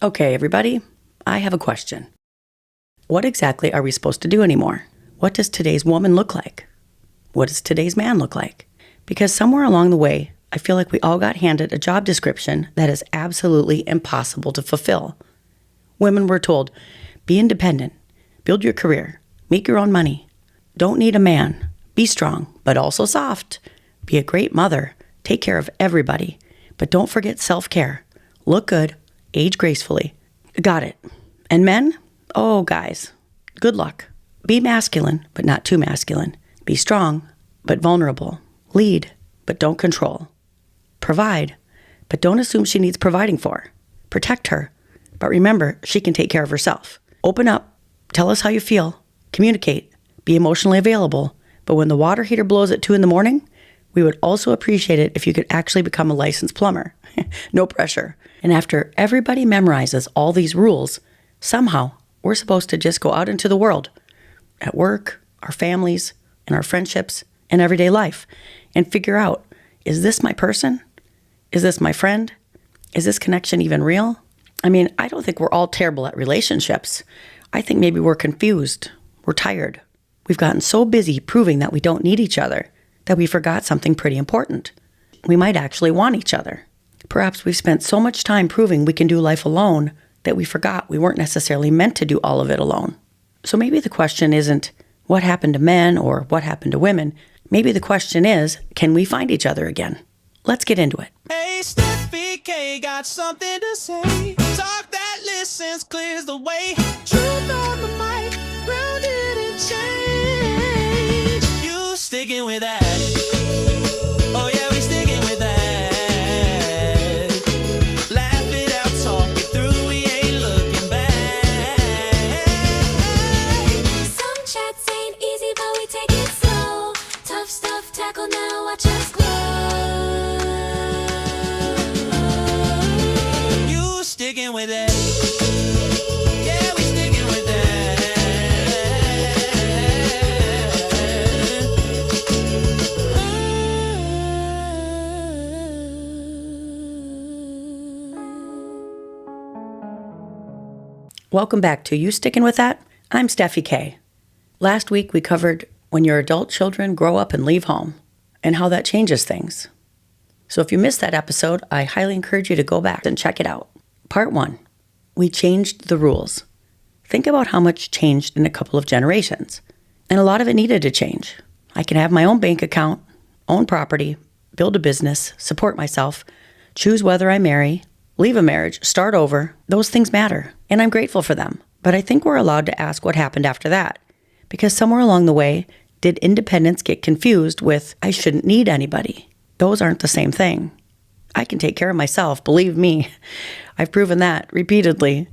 Okay, everybody, I have a question. What exactly are we supposed to do anymore? What does today's woman look like? What does today's man look like? Because somewhere along the way, I feel like we all got handed a job description that is absolutely impossible to fulfill. Women were told, be independent, build your career, make your own money. Don't need a man, be strong, but also soft. Be a great mother, take care of everybody, but don't forget self-care. Look good, age gracefully. Got it. And men? Oh, guys, good luck. Be masculine, but not too masculine. Be strong, but vulnerable. Lead, but don't control. Provide, but don't assume she needs providing for. Protect her, but remember she can take care of herself. Open up, tell us how you feel, communicate, be emotionally available, but when the water heater blows at 2 a.m, we would also appreciate it if you could actually become a licensed plumber. No pressure. And after everybody memorizes all these rules, somehow we're supposed to just go out into the world, at work, our families, and our friendships, and everyday life, and figure out, is this my person? Is this my friend? Is this connection even real? I mean, I don't think we're all terrible at relationships. I think maybe we're confused. We're tired. We've gotten so busy proving that we don't need each other that we forgot something pretty important. We might actually want each other. Perhaps we've spent so much time proving we can do life alone that we forgot we weren't necessarily meant to do all of it alone. So maybe the question isn't what happened to men or what happened to women. Maybe the question is, can we find each other again? Let's get into it. Hey, Stephie Kay got something to say. Talk that listens, clears the way. Truth on the mic, grounded in change. You sticking with that? Oh yeah, we sticking with that. Laugh it out, talk it through, we ain't looking back. Some chats ain't easy, but we take it slow. Tough stuff, tackle now, watch us grow. You sticking with that? Yeah, we sticking with Welcome back to You Sticking With That? I'm Stephie Kay. Last week we covered when your adult children grow up and leave home and how that changes things. So if you missed that episode, I highly encourage you to go back and check it out. Part 1, we changed the rules. Think about how much changed in a couple of generations. And a lot of it needed to change. I can have my own bank account, own property, build a business, support myself, choose whether I marry, leave a marriage, start over. Those things matter, and I'm grateful for them. But I think we're allowed to ask what happened after that. Because somewhere along the way, did independence get confused with, I shouldn't need anybody? Those aren't the same thing. I can take care of myself, believe me. I've proven that repeatedly,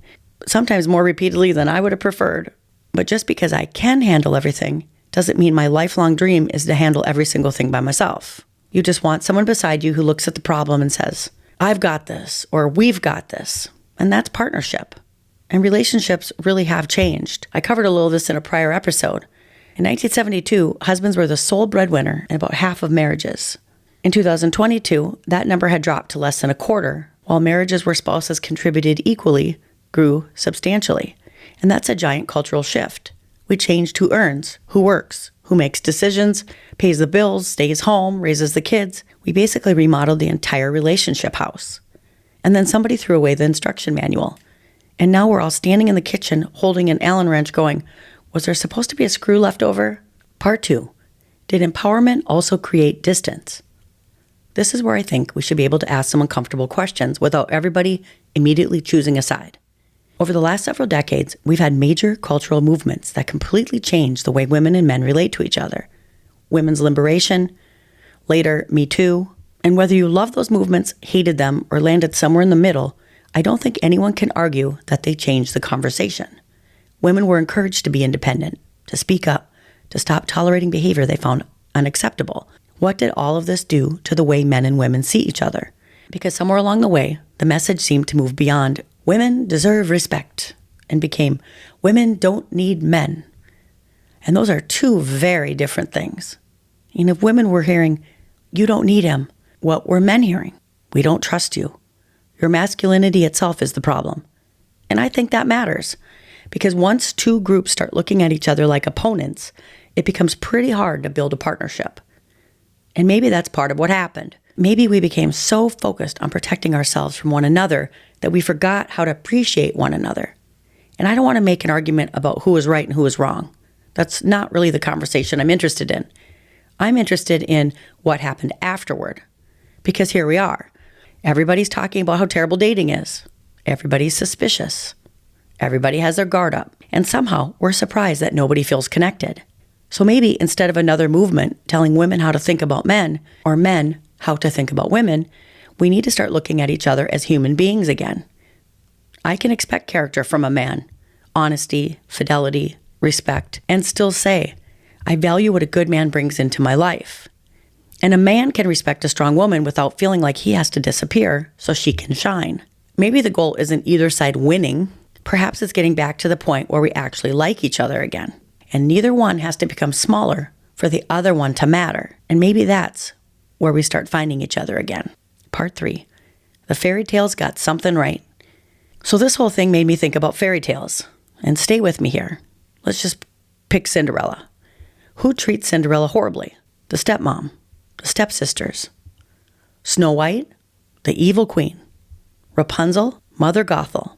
sometimes more repeatedly than I would have preferred. But just because I can handle everything doesn't mean my lifelong dream is to handle every single thing by myself. You just want someone beside you who looks at the problem and says, I've got this, or we've got this. And that's partnership. And relationships really have changed. I covered a little of this in a prior episode. In 1972, husbands were the sole breadwinner in about half of marriages. In 2022, that number had dropped to less than a quarter, while marriages where spouses contributed equally grew substantially. And that's a giant cultural shift. We changed who earns, who works, who makes decisions, pays the bills, stays home, raises the kids. We basically remodeled the entire relationship house. And then somebody threw away the instruction manual. And now we're all standing in the kitchen holding an Allen wrench going, was there supposed to be a screw left over? Part 2, did empowerment also create distance? This is where I think we should be able to ask some uncomfortable questions without everybody immediately choosing a side. Over the last several decades, we've had major cultural movements that completely changed the way women and men relate to each other. Women's liberation, later Me Too, and whether you loved those movements, hated them, or landed somewhere in the middle, I don't think anyone can argue that they changed the conversation. Women were encouraged to be independent, to speak up, to stop tolerating behavior they found unacceptable. What did all of this do to the way men and women see each other? Because somewhere along the way, the message seemed to move beyond women deserve respect and became women don't need men. And those are two very different things. And if women were hearing, you don't need him, what were men hearing? We don't trust you. Your masculinity itself is the problem. And I think that matters because once two groups start looking at each other like opponents, it becomes pretty hard to build a partnership. And maybe that's part of what happened. Maybe we became so focused on protecting ourselves from one another that we forgot how to appreciate one another. And I don't want to make an argument about who is right and who is wrong. That's not really the conversation I'm interested in. I'm interested in what happened afterward. Because here we are. Everybody's talking about how terrible dating is. Everybody's suspicious. Everybody has their guard up. And somehow we're surprised that nobody feels connected. So maybe instead of another movement telling women how to think about men, or men how to think about women, we need to start looking at each other as human beings again. I can expect character from a man, honesty, fidelity, respect, and still say, I value what a good man brings into my life. And a man can respect a strong woman without feeling like he has to disappear so she can shine. Maybe the goal isn't either side winning. Perhaps it's getting back to the point where we actually like each other again. And neither one has to become smaller for the other one to matter. And maybe that's where we start finding each other again. Part 3. The fairy tales got something right. So this whole thing made me think about fairy tales. And stay with me here. Let's just pick Cinderella. Who treats Cinderella horribly? The stepmom, the stepsisters. Snow White, the evil queen. Rapunzel, Mother Gothel.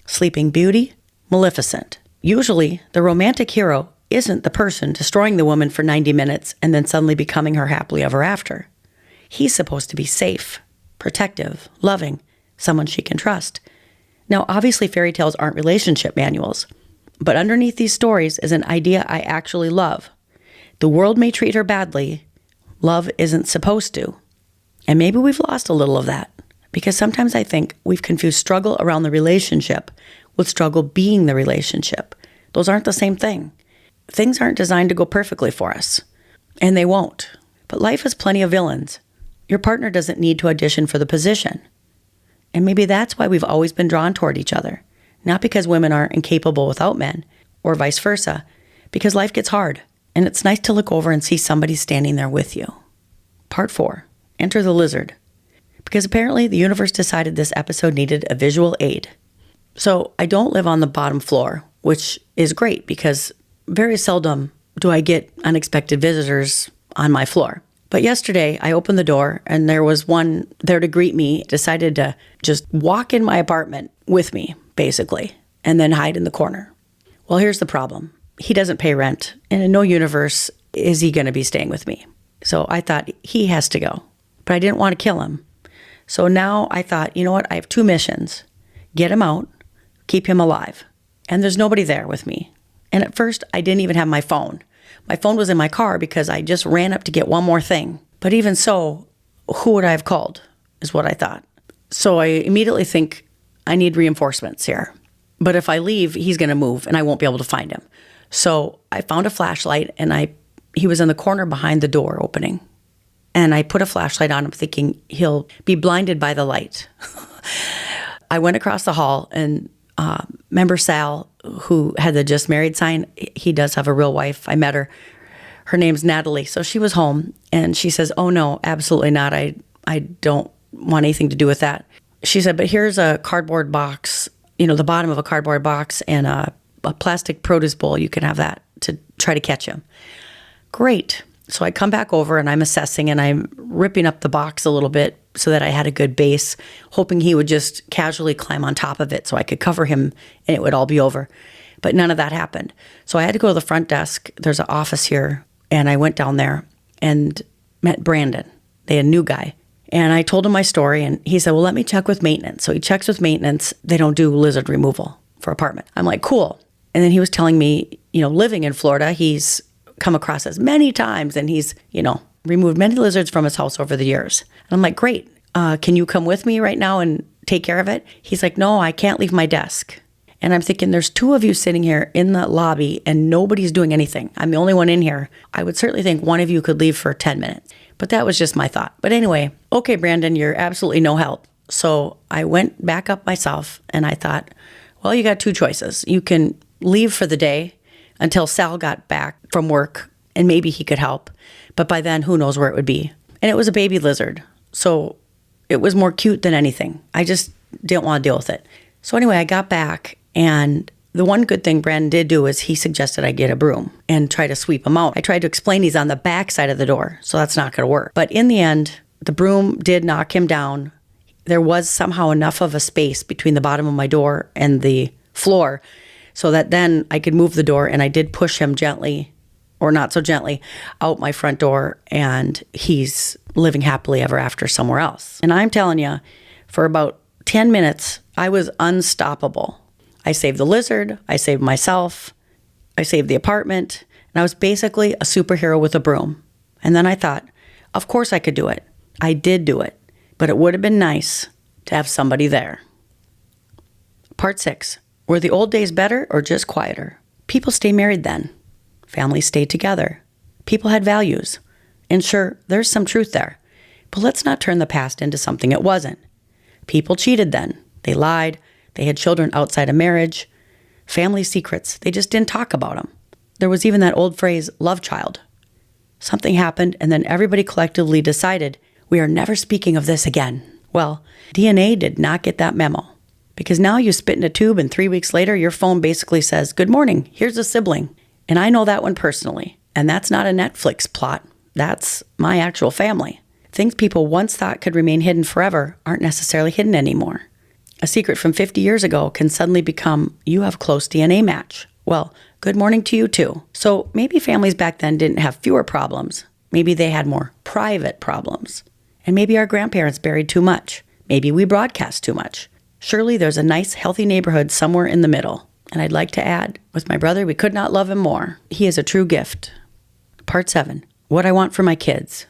Sleeping Beauty, Maleficent. Usually, the romantic hero isn't the person destroying the woman for 90 minutes and then suddenly becoming her happily ever after. He's supposed to be safe, protective, loving, someone she can trust. Now, obviously, fairy tales aren't relationship manuals, but underneath these stories is an idea I actually love. The world may treat her badly. Love isn't supposed to. And maybe we've lost a little of that, because sometimes I think we've confused struggle around the relationship with struggle being the relationship. Those aren't the same thing. Things aren't designed to go perfectly for us, and they won't. But life has plenty of villains. Your partner doesn't need to audition for the position. And maybe that's why we've always been drawn toward each other. Not because women aren't incapable without men, or vice versa, because life gets hard, and it's nice to look over and see somebody standing there with you. Part 4. Enter the lizard. Because apparently the universe decided this episode needed a visual aid. So I don't live on the bottom floor, which is great because very seldom do I get unexpected visitors on my floor. But yesterday I opened the door and there was one there to greet me, decided to just walk in my apartment with me, basically, and then hide in the corner. Well, here's the problem. He doesn't pay rent, and in no universe is he going to be staying with me. So I thought he has to go, but I didn't want to kill him. So now I thought, you know what? I have 2 missions. Get him out, keep him alive. And there's nobody there with me. And at first, I didn't even have my phone. My phone was in my car because I just ran up to get one more thing. But even so, who would I have called, is what I thought. So I immediately think I need reinforcements here. But if I leave, he's going to move and I won't be able to find him. So I found a flashlight and he was in the corner behind the door opening. And I put a flashlight on him thinking he'll be blinded by the light. I went across the hall and member Sal, who had the just married sign, he does have a real wife. I met her. Her name's Natalie. So she was home and she says, oh no, absolutely not. I don't want anything to do with that. She said, but here's a cardboard box, the bottom of a cardboard box and a plastic produce bowl. You can have that to try to catch him. Great. So I come back over and I'm assessing and I'm ripping up the box a little bit so that I had a good base, hoping he would just casually climb on top of it so I could cover him and it would all be over. But none of that happened. So I had to go to the front desk. There's an office here. And I went down there and met Brandon. They had a new guy. And I told him my story and he said, well, let me check with maintenance. So he checks with maintenance. They don't do lizard removal for apartment. I'm like, cool. And then he was telling me, living in Florida, he's come across this many times and he's, removed many lizards from his house over the years. And I'm like, great. Can you come with me right now and take care of it? He's like, no, I can't leave my desk. And I'm thinking, there's 2 of you sitting here in the lobby and nobody's doing anything. I'm the only one in here. I would certainly think one of you could leave for 10 minutes. But that was just my thought. But anyway, okay, Brandon, you're absolutely no help. So I went back up myself and I thought, well, you got 2 choices. You can leave for the day until Sal got back from work and maybe he could help. But by then, who knows where it would be. And it was a baby lizard. So it was more cute than anything. I just didn't want to deal with it. So anyway, I got back And the one good thing Brandon did do is he suggested I get a broom and try to sweep him out. I tried to explain he's on the back side of the door, so that's not going to work. But in the end, the broom did knock him down. There was somehow enough of a space between the bottom of my door and the floor so that then I could move the door, and I did push him gently, or not so gently, out my front door, and he's living happily ever after somewhere else. And I'm telling you, for about 10 minutes, I was unstoppable. I saved the lizard, I saved myself, I saved the apartment, and I was basically a superhero with a broom. And then I thought, of course I could do it. I did do it, but it would have been nice to have somebody there. Part 6. Were the old days better or just quieter? People stay married then. Families stayed together. People had values. And sure, there's some truth there. But let's not turn the past into something it wasn't. People cheated then. They lied. They had children outside of marriage. Family secrets. They just didn't talk about them. There was even that old phrase, love child. Something happened, and then everybody collectively decided, we are never speaking of this again. Well, DNA did not get that memo. Because now you spit in a tube, and 3 weeks later, your phone basically says, good morning, here's a sibling. And I know that one personally. And that's not a Netflix plot. That's my actual family. Things people once thought could remain hidden forever aren't necessarily hidden anymore. A secret from 50 years ago can suddenly become, you have close DNA match. Well, good morning to you too. So maybe families back then didn't have fewer problems. Maybe they had more private problems. And maybe our grandparents buried too much. Maybe we broadcast too much. Surely there's a nice, healthy neighborhood somewhere in the middle. And I'd like to add, with my brother, we could not love him more. He is a true gift. Part 7. What I want for my kids.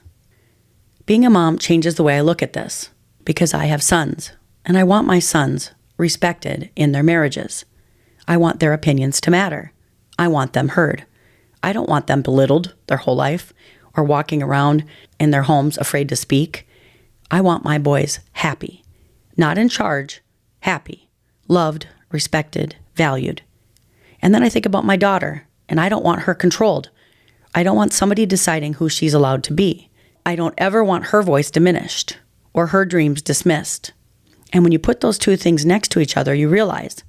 Being a mom changes the way I look at this, because I have sons, and I want my sons respected in their marriages. I want their opinions to matter. I want them heard. I don't want them belittled their whole life or walking around in their homes afraid to speak. I want my boys happy, not in charge, happy, loved, respected, valued. And then I think about my daughter, and I don't want her controlled. I don't want somebody deciding who she's allowed to be. I don't ever want her voice diminished or her dreams dismissed. And when you put those two things next to each other, you realize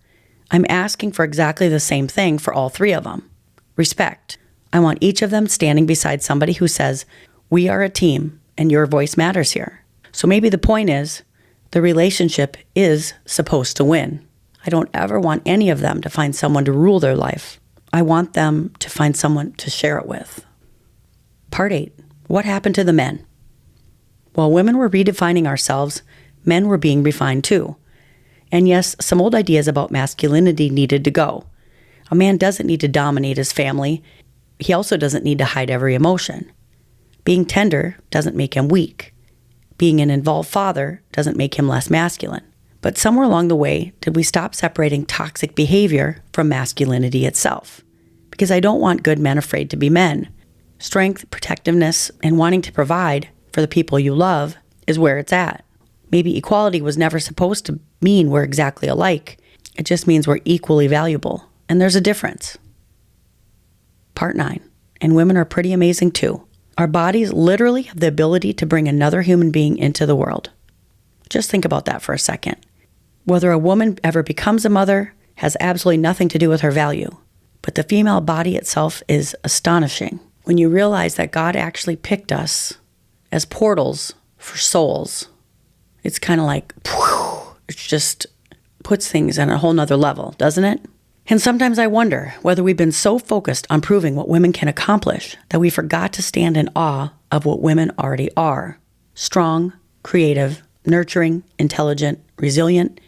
I'm asking for exactly the same thing for all three of them. Respect. I want each of them standing beside somebody who says, we are a team and your voice matters here. So maybe the point is, the relationship is supposed to win. I don't ever want any of them to find someone to rule their life. I want them to find someone to share it with. Part 8. What happened to the men? While women were redefining ourselves, men were being refined too. And yes, some old ideas about masculinity needed to go. A man doesn't need to dominate his family. He also doesn't need to hide every emotion. Being tender doesn't make him weak. Being an involved father doesn't make him less masculine. But somewhere along the way, did we stop separating toxic behavior from masculinity itself? Because I don't want good men afraid to be men. Strength, protectiveness, and wanting to provide for the people you love is where it's at. Maybe equality was never supposed to mean we're exactly alike. It just means we're equally valuable. And there's a difference. Part 9. And women are pretty amazing too. Our bodies literally have the ability to bring another human being into the world. Just think about that for a second. Whether a woman ever becomes a mother has absolutely nothing to do with her value. But the female body itself is astonishing. When you realize that God actually picked us as portals for souls, it's kind of like, it just puts things on a whole nother level, doesn't it? And sometimes I wonder whether we've been so focused on proving what women can accomplish that we forgot to stand in awe of what women already are. Strong, creative, nurturing, intelligent, resilient.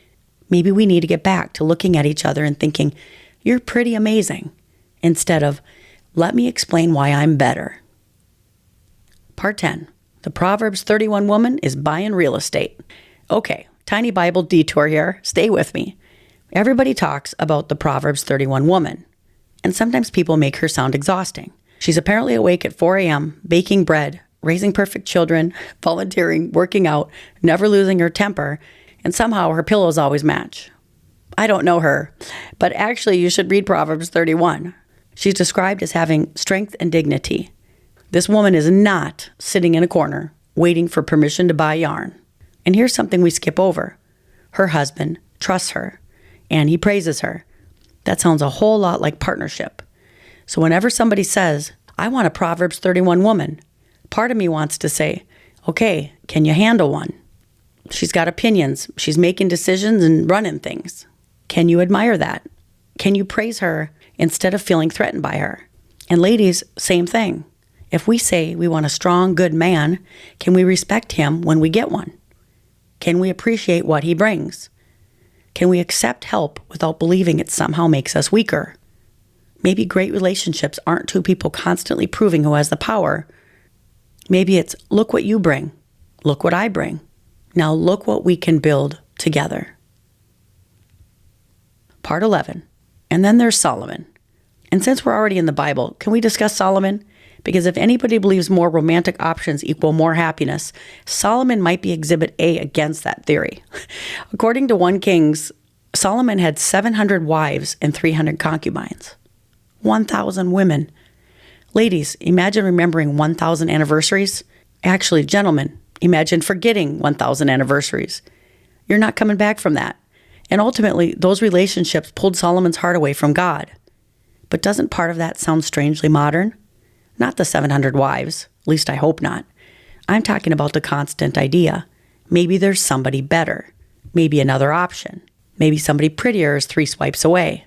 Maybe we need to get back to looking at each other and thinking, you're pretty amazing, instead of, let me explain why I'm better. Part 10. The Proverbs 31 woman is buying real estate. Okay, tiny Bible detour here. Stay with me. Everybody talks about the Proverbs 31 woman, and sometimes people make her sound exhausting. She's apparently awake at 4 a.m., baking bread, raising perfect children, volunteering, working out, never losing her temper, and somehow her pillows always match. I don't know her, but actually you should read Proverbs 31. She's described as having strength and dignity. This woman is not sitting in a corner waiting for permission to buy yarn. And here's something we skip over. Her husband trusts her, and he praises her. That sounds a whole lot like partnership. So whenever somebody says, I want a Proverbs 31 woman, part of me wants to say, okay, can you handle one? She's got opinions. She's making decisions and running things. Can you admire that? Can you praise her instead of feeling threatened by her? And ladies, same thing. If we say we want a strong, good man, can we respect him when we get one? Can we appreciate what he brings? Can we accept help without believing it somehow makes us weaker? Maybe great relationships aren't two people constantly proving who has the power. Maybe it's, look what you bring. Look what I bring. Now look what we can build together. Part 11. And then there's Solomon. And since we're already in the Bible, can we discuss Solomon? Because if anybody believes more romantic options equal more happiness, Solomon might be exhibit A against that theory. According to 1 Kings, Solomon had 700 wives and 300 concubines. 1,000 women. Ladies, imagine remembering 1,000 anniversaries. Actually, gentlemen, imagine forgetting 1,000 anniversaries. You're not coming back from that. And ultimately, those relationships pulled Solomon's heart away from God. But doesn't part of that sound strangely modern? Not the 700 wives, at least I hope not. I'm talking about the constant idea. Maybe there's somebody better. Maybe another option. Maybe somebody prettier is 3 swipes away.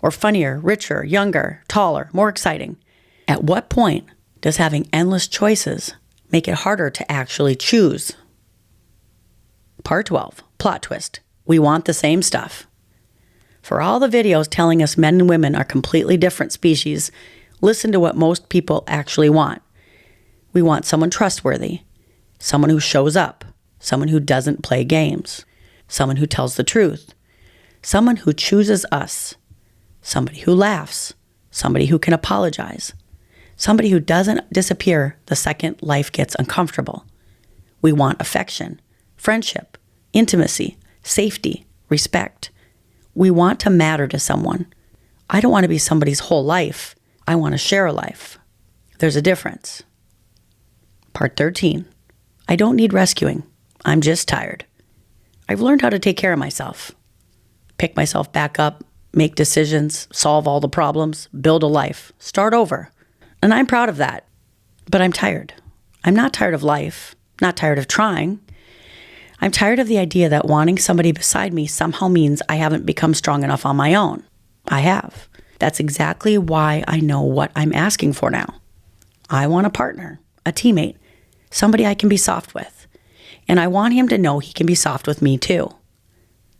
Or funnier, richer, younger, taller, more exciting. At what point does having endless choices make it harder to actually choose? Part 12, plot twist. We want the same stuff. For all the videos telling us men and women are completely different species, listen to what most people actually want. We want someone trustworthy, someone who shows up, someone who doesn't play games, someone who tells the truth, someone who chooses us, somebody who laughs, somebody who can apologize, somebody who doesn't disappear the second life gets uncomfortable. We want affection, friendship, intimacy, safety, respect. We want to matter to someone. I don't want to be somebody's whole life. I want to share a life. There's a difference. Part 13. I don't need rescuing. I'm just tired. I've learned how to take care of myself. Pick myself back up, make decisions, solve all the problems, build a life, start over. And I'm proud of that. But I'm tired. I'm not tired of life, not tired of trying. I'm tired of the idea that wanting somebody beside me somehow means I haven't become strong enough on my own. I have. That's exactly why I know what I'm asking for now. I want a partner, a teammate, somebody I can be soft with. And I want him to know he can be soft with me too.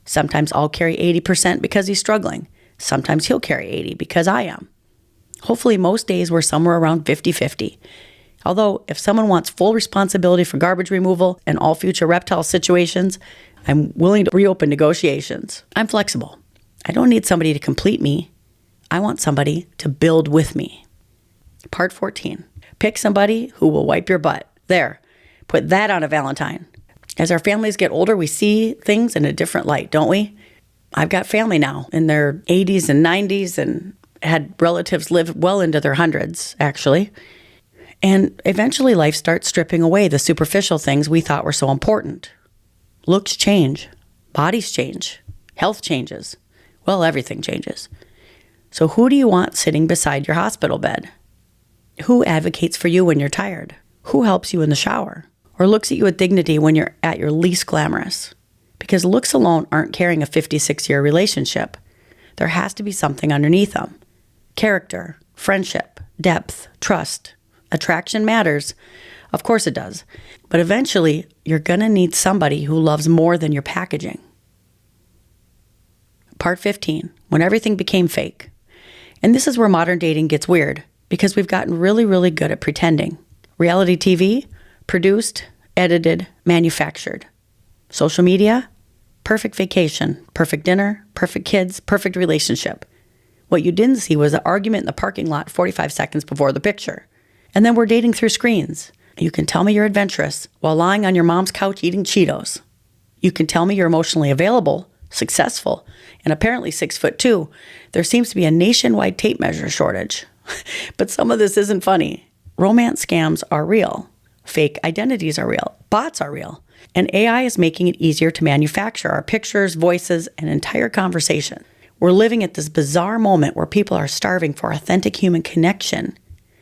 Sometimes I'll carry 80% because he's struggling. Sometimes he'll carry 80% because I am. Hopefully most days we're somewhere around 50-50. Although if someone wants full responsibility for garbage removal and all future reptile situations, I'm willing to reopen negotiations. I'm flexible. I don't need somebody to complete me. I want somebody to build with me. Part 14. Pick somebody who will wipe your butt. There. Put that on a Valentine. As our families get older, we see things in a different light, don't we? I've got family now in their 80s and 90s and had relatives live well into their hundreds, actually. And eventually life starts stripping away the superficial things we thought were so important. Looks change. Bodies change. Health changes. Well, everything changes. So who do you want sitting beside your hospital bed? Who advocates for you when you're tired? Who helps you in the shower? Or looks at you with dignity when you're at your least glamorous? Because looks alone aren't carrying a 56-year relationship. There has to be something underneath them. Character, friendship, depth, trust. Attraction matters. Of course it does. But eventually, you're going to need somebody who loves more than your packaging. Part 15, when everything became fake. And this is where modern dating gets weird, because we've gotten really, really good at pretending. Reality TV, produced, edited, manufactured. Social media, perfect vacation, perfect dinner, perfect kids, perfect relationship. What you didn't see was the argument in the parking lot 45 seconds before the picture. And then we're dating through screens. You can tell me you're adventurous while lying on your mom's couch eating Cheetos. You can tell me you're emotionally available, successful, and apparently 6'2". There seems to be a nationwide tape measure shortage. But some of this isn't funny. Romance scams are real. Fake identities are real. Bots are real. And AI is making it easier to manufacture our pictures, voices, and entire conversation. We're living at this bizarre moment where people are starving for authentic human connection,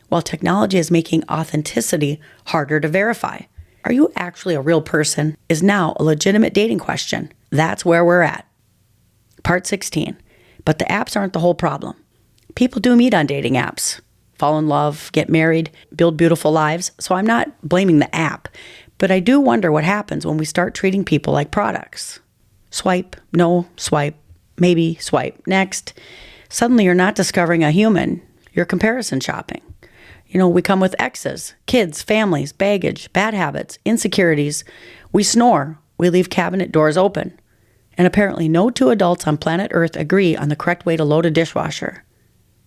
while technology is making authenticity harder to verify. Are you actually a real person is now a legitimate dating question. That's where we're at. Part 16. But the apps aren't the whole problem. People do meet on dating apps, fall in love, get married, build beautiful lives, so I'm not blaming the app. But I do wonder what happens when we start treating people like products. Swipe, no, swipe, maybe, swipe, next. Suddenly you're not discovering a human, you're comparison shopping. We come with exes, kids, families, baggage, bad habits, insecurities. We snore, we leave cabinet doors open. And apparently no two adults on planet Earth agree on the correct way to load a dishwasher.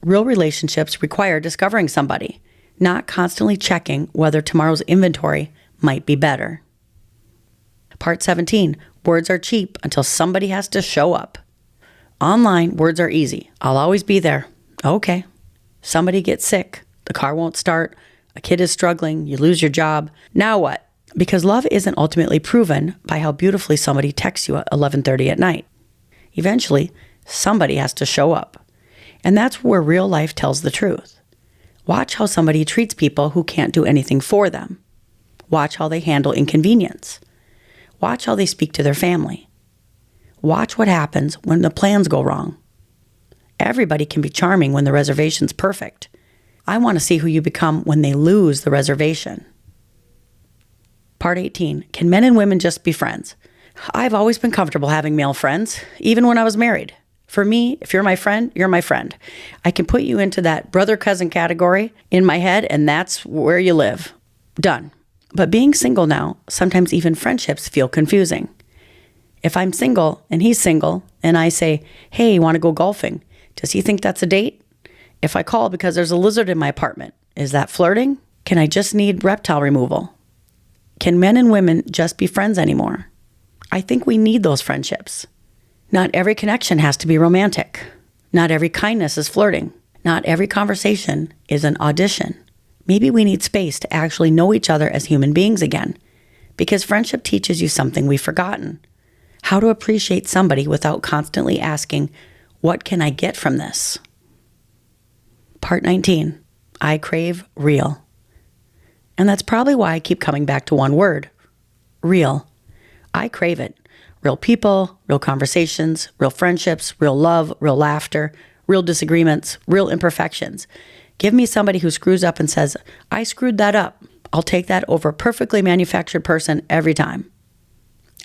Real relationships require discovering somebody, not constantly checking whether tomorrow's inventory might be better. Part 17. Words are cheap until somebody has to show up. Online, words are easy. I'll always be there. Okay. Somebody gets sick. The car won't start. A kid is struggling. You lose your job. Now what? Because love isn't ultimately proven by how beautifully somebody texts you at 11:30 at night. Eventually, somebody has to show up. And that's where real life tells the truth. Watch how somebody treats people who can't do anything for them. Watch how they handle inconvenience. Watch how they speak to their family. Watch what happens when the plans go wrong. Everybody can be charming when the reservation's perfect. I want to see who you become when they lose the reservation. Part 18. Can men and women just be friends? I've always been comfortable having male friends, even when I was married. For me, if you're my friend, you're my friend. I can put you into that brother-cousin category in my head, and that's where you live. Done. But being single now, sometimes even friendships feel confusing. If I'm single and he's single, and I say, hey, want to go golfing? Does he think that's a date? If I call because there's a lizard in my apartment, is that flirting? Can I just need reptile removal? Can men and women just be friends anymore? I think we need those friendships. Not every connection has to be romantic. Not every kindness is flirting. Not every conversation is an audition. Maybe we need space to actually know each other as human beings again, because friendship teaches you something we've forgotten. How to appreciate somebody without constantly asking, what can I get from this? Part 19. I crave real. And that's probably why I keep coming back to one word, real. I crave it. Real people, real conversations, real friendships, real love, real laughter, real disagreements, real imperfections. Give me somebody who screws up and says, I screwed that up. I'll take that over a perfectly manufactured person every time.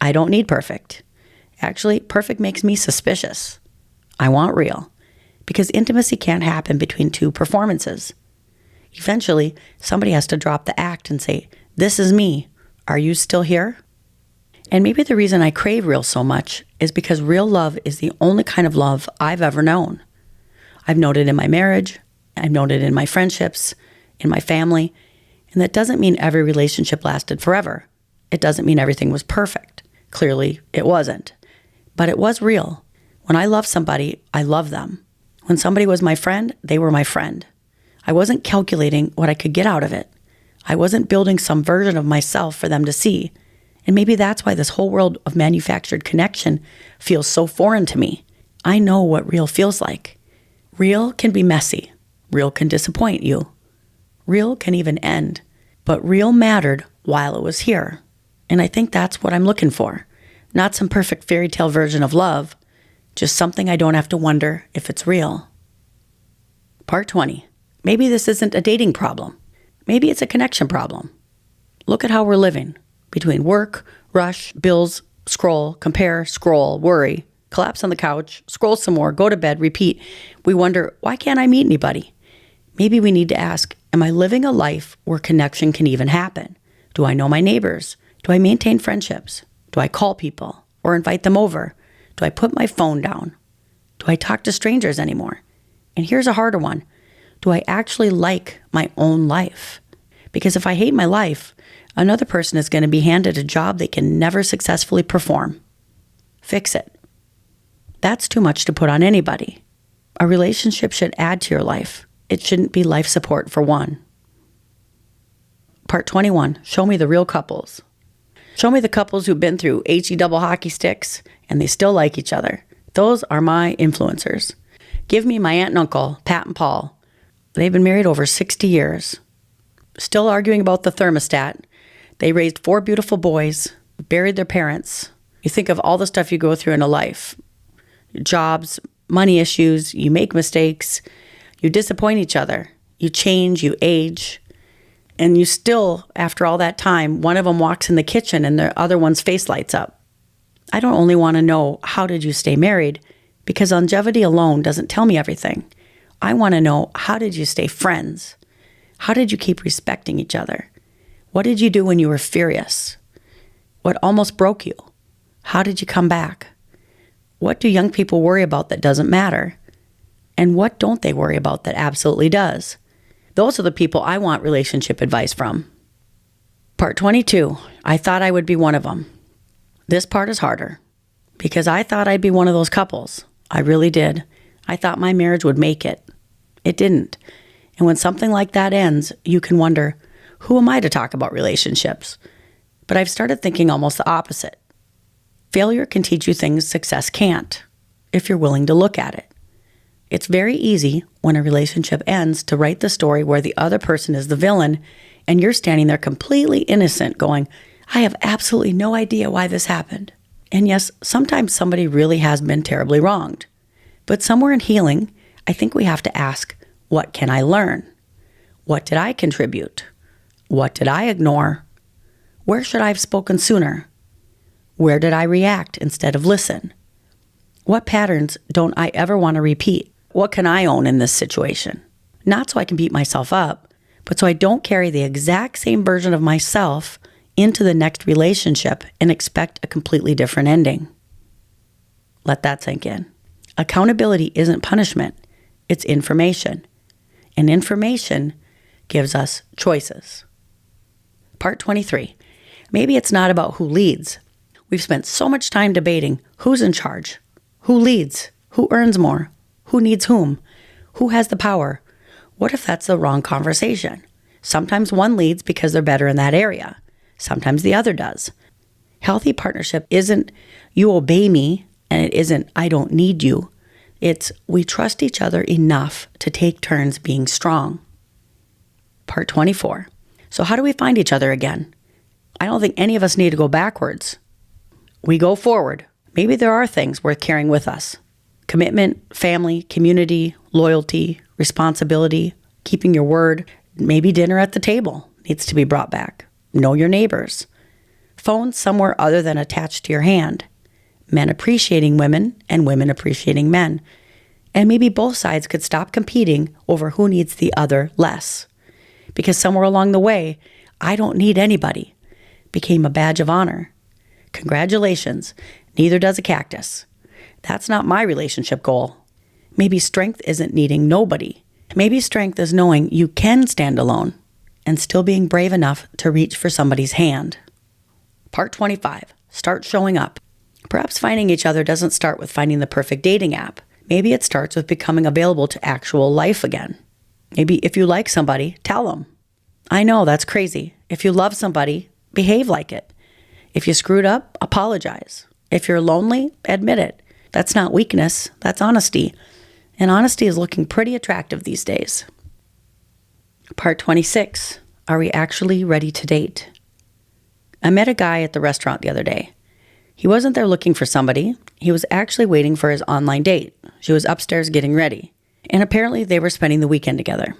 I don't need perfect. Actually, perfect makes me suspicious. I want real, because intimacy can't happen between two performances. Eventually, somebody has to drop the act and say, this is me. Are you still here? And maybe the reason I crave real so much is because real love is the only kind of love I've ever known. I've known it in my marriage. I've known it in my friendships, in my family. And that doesn't mean every relationship lasted forever. It doesn't mean everything was perfect. Clearly, it wasn't. But it was real. When I love somebody, I love them. When somebody was my friend, they were my friend. I wasn't calculating what I could get out of it. I wasn't building some version of myself for them to see. And maybe that's why this whole world of manufactured connection feels so foreign to me. I know what real feels like. Real can be messy. Real can disappoint you. Real can even end. But real mattered while it was here. And I think that's what I'm looking for. Not some perfect fairy tale version of love, just something I don't have to wonder if it's real. Part 20. Maybe this isn't a dating problem. Maybe it's a connection problem. Look at how we're living. Between work, rush, bills, scroll, compare, scroll, worry, collapse on the couch, scroll some more, go to bed, repeat. We wonder, why can't I meet anybody? Maybe we need to ask, am I living a life where connection can even happen? Do I know my neighbors? Do I maintain friendships? Do I call people or invite them over? Do I put my phone down? Do I talk to strangers anymore? And here's a harder one. Do I actually like my own life? Because if I hate my life, another person is going to be handed a job they can never successfully perform. Fix it. That's too much to put on anybody. A relationship should add to your life. It shouldn't be life support for one. Part 21. Show me the real couples. Show me the couples who've been through HE double hockey sticks and they still like each other. Those are my influencers. Give me my aunt and uncle, Pat and Paul. They've been married over 60 years. Still arguing about the thermostat. They raised 4 beautiful boys, buried their parents. You think of all the stuff you go through in a life. Jobs, money issues, you make mistakes, you disappoint each other, you change, you age, and you still, after all that time, one of them walks in the kitchen and the other one's face lights up. I don't only want to know how did you stay married, because longevity alone doesn't tell me everything. I want to know, how did you stay friends? How did you keep respecting each other? What did you do when you were furious? What almost broke you? How did you come back? What do young people worry about that doesn't matter? And what don't they worry about that absolutely does? Those are the people I want relationship advice from. Part 22. I thought I would be one of them. This part is harder because I thought I'd be one of those couples. I really did. I thought my marriage would make it. It didn't. And when something like that ends, you can wonder, who am I to talk about relationships? But I've started thinking almost the opposite. Failure can teach you things success can't, if you're willing to look at it. It's very easy when a relationship ends to write the story where the other person is the villain and you're standing there completely innocent going, I have absolutely no idea why this happened. And yes, sometimes somebody really has been terribly wronged. But somewhere in healing, I think we have to ask, what can I learn? What did I contribute? What did I ignore? Where should I have spoken sooner? Where did I react instead of listen? What patterns don't I ever want to repeat? What can I own in this situation? Not so I can beat myself up, but so I don't carry the exact same version of myself into the next relationship and expect a completely different ending. Let that sink in. Accountability isn't punishment, it's information. And information gives us choices. Part 23. Maybe it's not about who leads. We've spent so much time debating who's in charge, who leads, who earns more, who needs whom, who has the power. What if that's the wrong conversation? Sometimes one leads because they're better in that area. Sometimes the other does. Healthy partnership isn't you obey me, and it isn't I don't need you. It's we trust each other enough to take turns being strong. Part 24. So how do we find each other again? I don't think any of us need to go backwards. We go forward. Maybe there are things worth carrying with us. Commitment, family, community, loyalty, responsibility, keeping your word. Maybe dinner at the table needs to be brought back. Know your neighbors. Phones somewhere other than attached to your hand. Men appreciating women and women appreciating men. And maybe both sides could stop competing over who needs the other less. Because somewhere along the way, I don't need anybody became a badge of honor. Congratulations, neither does a cactus. That's not my relationship goal. Maybe strength isn't needing nobody. Maybe strength is knowing you can stand alone and still being brave enough to reach for somebody's hand. Part 25. Start showing up. Perhaps finding each other doesn't start with finding the perfect dating app. Maybe it starts with becoming available to actual life again. Maybe if you like somebody, tell them. I know, that's crazy. If you love somebody, behave like it. If you screwed up, apologize. If you're lonely, admit it. That's not weakness, that's honesty. And honesty is looking pretty attractive these days. Part 26. Are we actually ready to date? I met a guy at the restaurant the other day. He wasn't there looking for somebody. He was actually waiting for his online date. She was upstairs getting ready. And apparently they were spending the weekend together.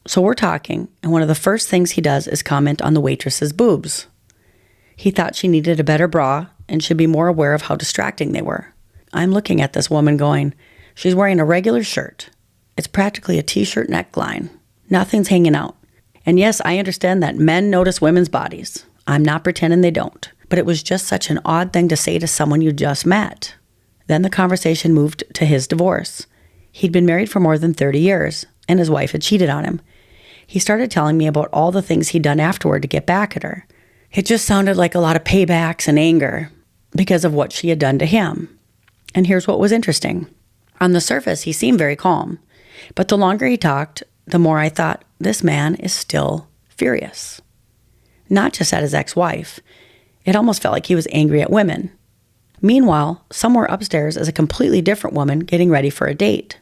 So we're talking, and one of the first things he does is comment on the waitress's boobs. He thought she needed a better bra and should be more aware of how distracting they were. I'm looking at this woman going, she's wearing a regular shirt. It's practically a t-shirt neckline. Nothing's hanging out. And yes, I understand that men notice women's bodies. I'm not pretending they don't. But it was just such an odd thing to say to someone you just met. Then the conversation moved to his divorce. He'd been married for more than 30 years, and his wife had cheated on him. He started telling me about all the things he'd done afterward to get back at her. It just sounded like a lot of paybacks and anger because of what she had done to him. And here's what was interesting. On the surface, he seemed very calm. But the longer he talked, the more I thought, this man is still furious. Not just at his ex-wife. It almost felt like he was angry at women. Meanwhile, somewhere upstairs is a completely different woman getting ready for a date.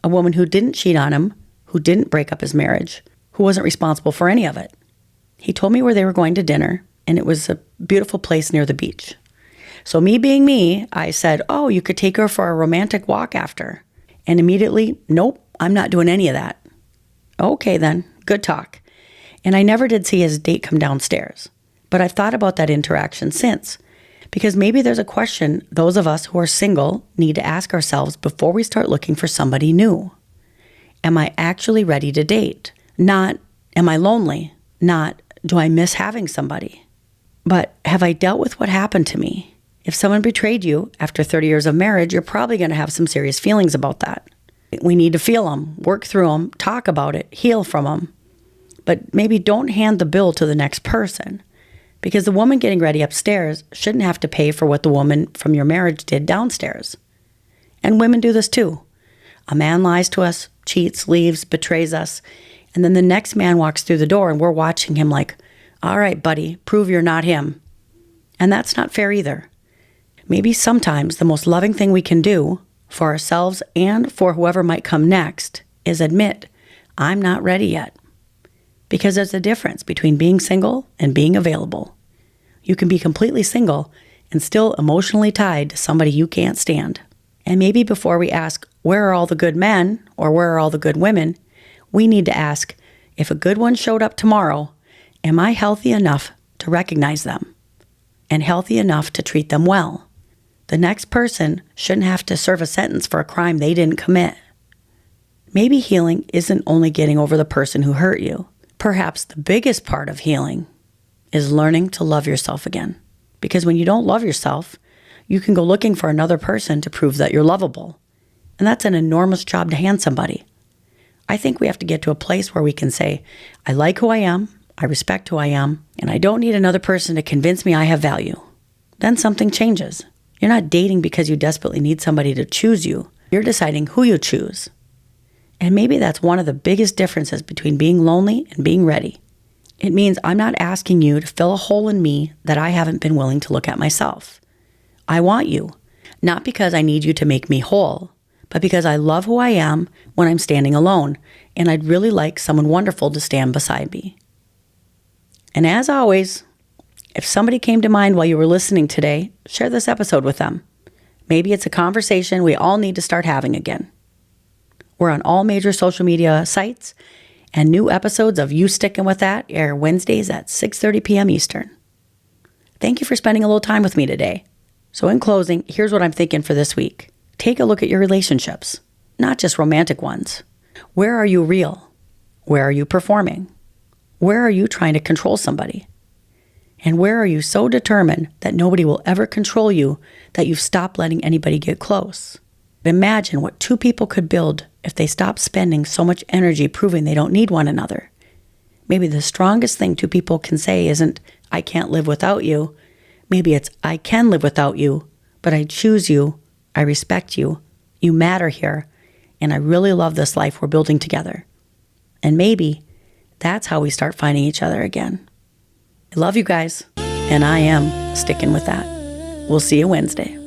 A woman who didn't cheat on him, who didn't break up his marriage, who wasn't responsible for any of it. He told me where they were going to dinner, and it was a beautiful place near the beach. So me being me, I said, oh, you could take her for a romantic walk after. And immediately, nope, I'm not doing any of that. Okay then, good talk. And I never did see his date come downstairs. But I've thought about that interaction since. Because maybe there's a question those of us who are single need to ask ourselves before we start looking for somebody new. Am I actually ready to date? Not, am I lonely? Not, do I miss having somebody? But have I dealt with what happened to me? If someone betrayed you after 30 years of marriage, you're probably going to have some serious feelings about that. We need to feel them, work through them, talk about it, heal from them. But maybe don't hand the bill to the next person. Because the woman getting ready upstairs shouldn't have to pay for what the woman from your marriage did downstairs. And women do this too. A man lies to us, cheats, leaves, betrays us, and then the next man walks through the door and we're watching him like, all right, buddy, prove you're not him. And that's not fair either. Maybe sometimes the most loving thing we can do for ourselves and for whoever might come next is admit, I'm not ready yet. Because there's a difference between being single and being available. You can be completely single and still emotionally tied to somebody you can't stand. And maybe before we ask, where are all the good men or where are all the good women, we need to ask, if a good one showed up tomorrow, am I healthy enough to recognize them and healthy enough to treat them well? The next person shouldn't have to serve a sentence for a crime they didn't commit. Maybe healing isn't only getting over the person who hurt you. Perhaps the biggest part of healing is learning to love yourself again. Because when you don't love yourself, you can go looking for another person to prove that you're lovable. And that's an enormous job to hand somebody. I think we have to get to a place where we can say, I like who I am, I respect who I am, and I don't need another person to convince me I have value. Then something changes. You're not dating because you desperately need somebody to choose you. You're deciding who you choose. And maybe that's one of the biggest differences between being lonely and being ready. It means I'm not asking you to fill a hole in me that I haven't been willing to look at myself. I want you, not because I need you to make me whole, but because I love who I am when I'm standing alone, and I'd really like someone wonderful to stand beside me. And as always, if somebody came to mind while you were listening today, share this episode with them. Maybe it's a conversation we all need to start having again. We're on all major social media sites, and new episodes of You Stickin' With That air Wednesdays at 6:30 p.m. Eastern. Thank you for spending a little time with me today. So in closing, here's what I'm thinking for this week. Take a look at your relationships, not just romantic ones. Where are you real? Where are you performing? Where are you trying to control somebody? And where are you so determined that nobody will ever control you that you've stopped letting anybody get close? Imagine what two people could build if they stopped spending so much energy proving they don't need one another. Maybe the strongest thing two people can say isn't, I can't live without you. Maybe it's, I can live without you, but I choose you, I respect you, you matter here, and I really love this life we're building together. And maybe that's how we start finding each other again. I love you guys, and I am sticking with that. We'll see you Wednesday.